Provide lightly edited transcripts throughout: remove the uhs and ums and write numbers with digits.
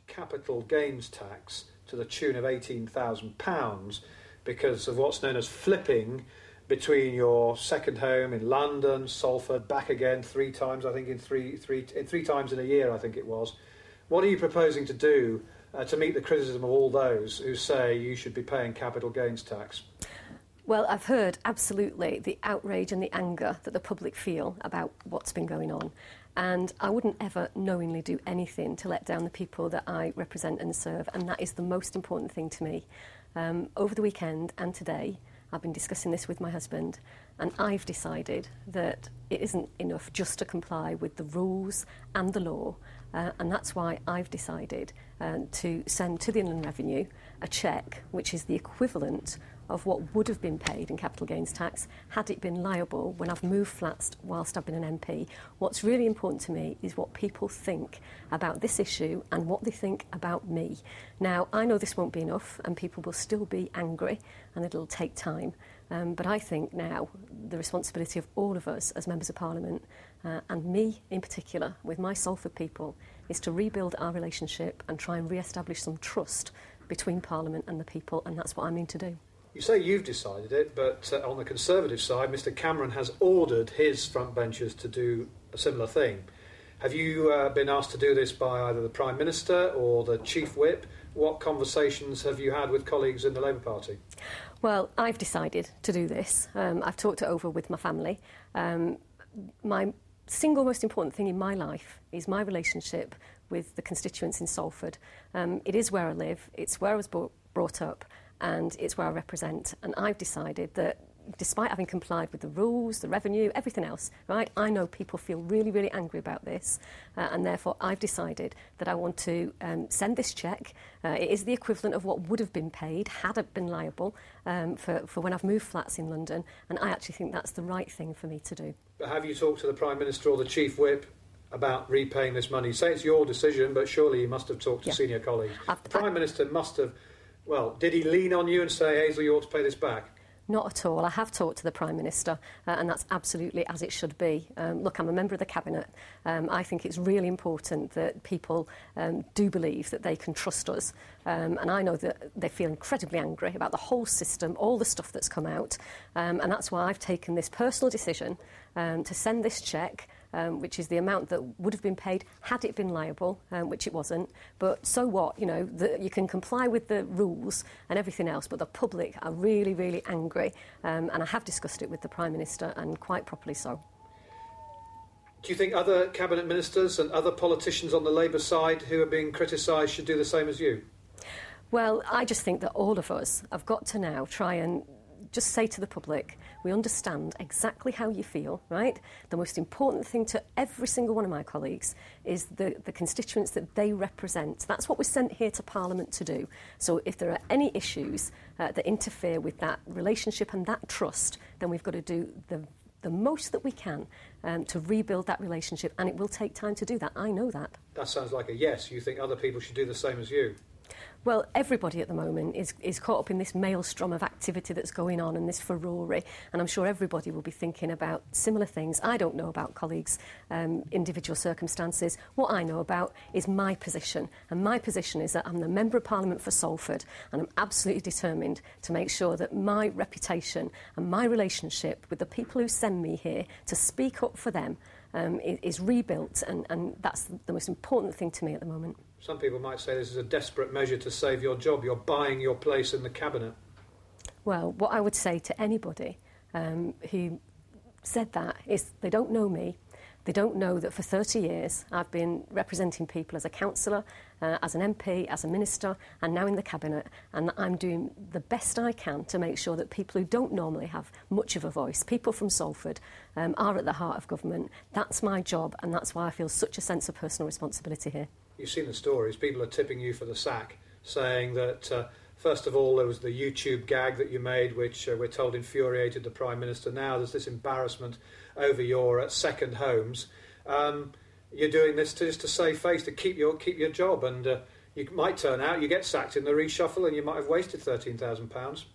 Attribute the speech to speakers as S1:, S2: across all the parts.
S1: capital gains tax to the tune of £18,000 because of what's known as flipping between your second home in London, Salford, back again 3 times, I think, in three times in a year, I think it was. What are you proposing to do to meet the criticism of all those who say you should be paying capital gains tax?
S2: Well, I've heard absolutely the outrage and the anger that the public feel about what's been going on. And I wouldn't ever knowingly do anything to let down the people that I represent and serve. And that is the most important thing to me. Over the weekend and today, I've been discussing this with my husband, and I've decided that it isn't enough just to comply with the rules and the law. And that's why I've decided to send to the Inland Revenue a cheque which is the equivalent of what would have been paid in capital gains tax had it been liable when I've moved flats whilst I've been an MP. What's really important to me is what people think about this issue and what they think about me. Now, I know this won't be enough and people will still be angry and it'll take time. But I think now the responsibility of all of us as members of Parliament, and me in particular, with my Salford people, is to rebuild our relationship and try and re-establish some trust between Parliament and the people, and that's what I mean to do.
S1: You say you've decided it, but on the Conservative side, Mr Cameron has ordered his frontbenchers to do a similar thing. Have you been asked to do this by either the Prime Minister or the Chief Whip? What conversations have you had with colleagues in the Labour Party?
S2: Well, I've decided to do this. I've talked it over with my family. My single most important thing in my life is my relationship with the constituents in Salford. It is where I live, it's where I was brought up, and it's where I represent. And I've decided that despite having complied with the rules, the revenue, everything else, right, I know people feel really, really angry about this, and therefore I've decided that I want to send this cheque. It is the equivalent of what would have been paid had it been liable for when I've moved flats in London, and I actually think that's the right thing for me to do.
S1: But have you talked to the Prime Minister or the Chief Whip about repaying this money? You say it's your decision, but surely you must have talked to senior colleagues. The Prime Minister must have, well, did he lean on you and say, Hazel, you ought to pay this back?
S2: Not at all. I have talked to the Prime Minister, and that's absolutely as it should be. Look, I'm a member of the Cabinet. I think it's really important that people do believe that they can trust us. And I know that they feel incredibly angry about the whole system, all the stuff that's come out. And that's why I've taken this personal decision to send this cheque, which is the amount that would have been paid had it been liable, which it wasn't. But so what? You know, you can comply with the rules and everything else, but the public are really, really angry. And I have discussed it with the Prime Minister, and quite properly so.
S1: Do you think other Cabinet Ministers and other politicians on the Labour side who are being criticised should do the same as you?
S2: Well, I just think that all of us have got to now try and just say to the public, we understand exactly how you feel, right? The most important thing to every single one of my colleagues is the constituents that they represent. That's what we're sent here to Parliament to do. So if there are any issues that interfere with that relationship and that trust, then we've got to do the most that we can to rebuild that relationship, and it will take time to do that. I know that.
S1: That sounds like a yes. You think other people should do the same as you?
S2: Well, everybody at the moment is caught up in this maelstrom of activity that's going on and this furore, and I'm sure everybody will be thinking about similar things. I don't know about colleagues' individual circumstances. What I know about is my position, and my position is that I'm the Member of Parliament for Salford, and I'm absolutely determined to make sure that my reputation and my relationship with the people who send me here to speak up for them is rebuilt, and that's the most important thing to me at the moment.
S1: Some people might say this is a desperate measure to save your job. You're buying your place in the Cabinet.
S2: Well, what I would say to anybody who said that is they don't know me. They don't know that for 30 years I've been representing people as a councillor, as an MP, as a minister, and now in the Cabinet, and I'm doing the best I can to make sure that people who don't normally have much of a voice, people from Salford, are at the heart of government. That's my job, and that's why I feel such a sense of personal responsibility here.
S1: You've seen the stories. People are tipping you for the sack, saying that, first of all, there was the YouTube gag that you made, which we're told infuriated the Prime Minister. Now there's this embarrassment over your second homes. You're doing this just to save face, to keep your job, and you might turn out you get sacked in the reshuffle and you might have wasted £13,000.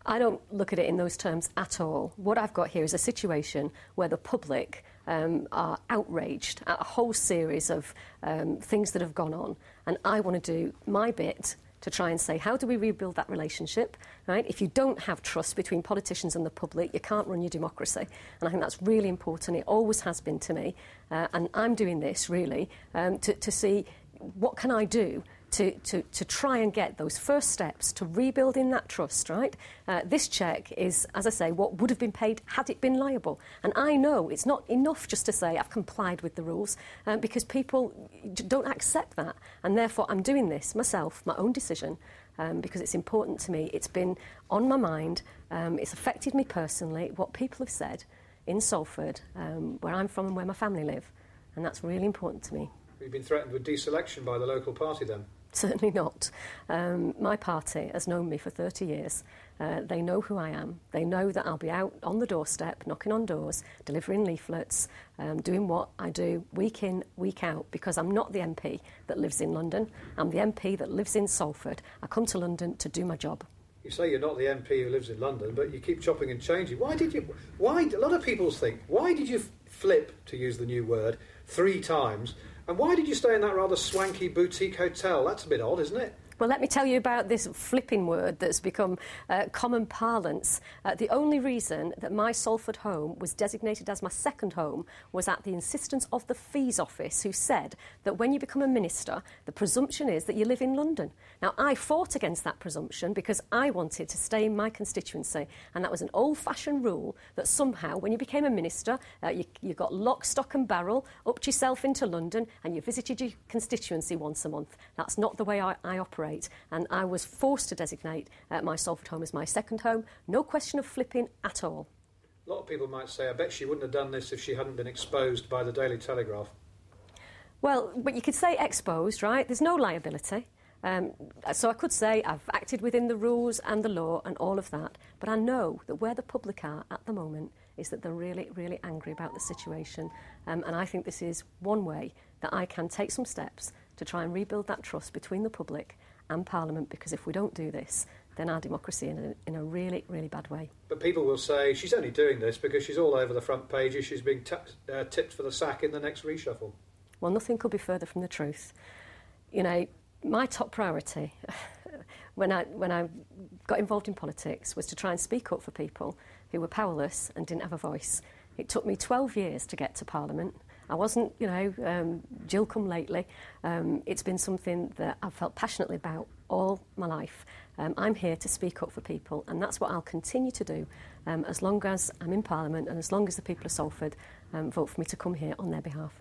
S2: I don't look at it in those terms at all. What I've got here is a situation where the public are outraged at a whole series of things that have gone on, and I want to do my bit to try and say, how do we rebuild that relationship, right? If you don't have trust between politicians and the public, you can't run your democracy. And I think that's really important. It always has been to me. And I'm doing this, really, to see what can I do to try and get those first steps to rebuilding that trust, right? This cheque is, as I say, what would have been paid had it been liable. And I know it's not enough just to say I've complied with the rules, because people don't accept that. And therefore I'm doing this myself, my own decision, because it's important to me. It's been on my mind. It's affected me personally, what people have said in Salford, where I'm from and where my family live. And that's really important to me.
S1: You've been threatened with deselection by the local party then?
S2: Certainly not. My party has known me for 30 years. They know who I am. They know that I'll be out on the doorstep, knocking on doors, delivering leaflets, doing what I do week in, week out, because I'm not the MP that lives in London. I'm the MP that lives in Salford. I come to London to do my job.
S1: You say you're not the MP who lives in London, but you keep chopping and changing. Why, a lot of people think, why did you flip, to use the new word, 3 times? And why did you stay in that rather swanky boutique hotel? That's a bit odd, isn't it?
S2: Well, let me tell you about this flipping word that's become common parlance. The only reason that my Salford home was designated as my second home was at the insistence of the Fees Office, who said that when you become a minister, the presumption is that you live in London. Now, I fought against that presumption because I wanted to stay in my constituency, and that was an old-fashioned rule that somehow, when you became a minister, you got lock, stock and barrel, upped yourself into London, and you visited your constituency once a month. That's not the way I operate. And I was forced to designate my Salford home as my second home. No question of flipping at all.
S1: A lot of people might say, I bet she wouldn't have done this if she hadn't been exposed by the Daily Telegraph.
S2: Well, but you could say exposed, right? There's no liability. So I could say I've acted within the rules and the law and all of that. But I know that where the public are at the moment is that they're really, really angry about the situation. And I think this is one way that I can take some steps to try and rebuild that trust between the public and Parliament, because if we don't do this, then our democracy in a really, really bad way.
S1: But people will say she's only doing this because she's all over the front pages, she's being tipped for the sack in the next reshuffle.
S2: Well, nothing could be further from the truth. You know, my top priority when I got involved in politics was to try and speak up for people who were powerless and didn't have a voice. It took me 12 years to get to Parliament. I wasn't, Jill come lately. It's been something that I've felt passionately about all my life. I'm here to speak up for people, and that's what I'll continue to do as long as I'm in Parliament and as long as the people of Salford vote for me to come here on their behalf.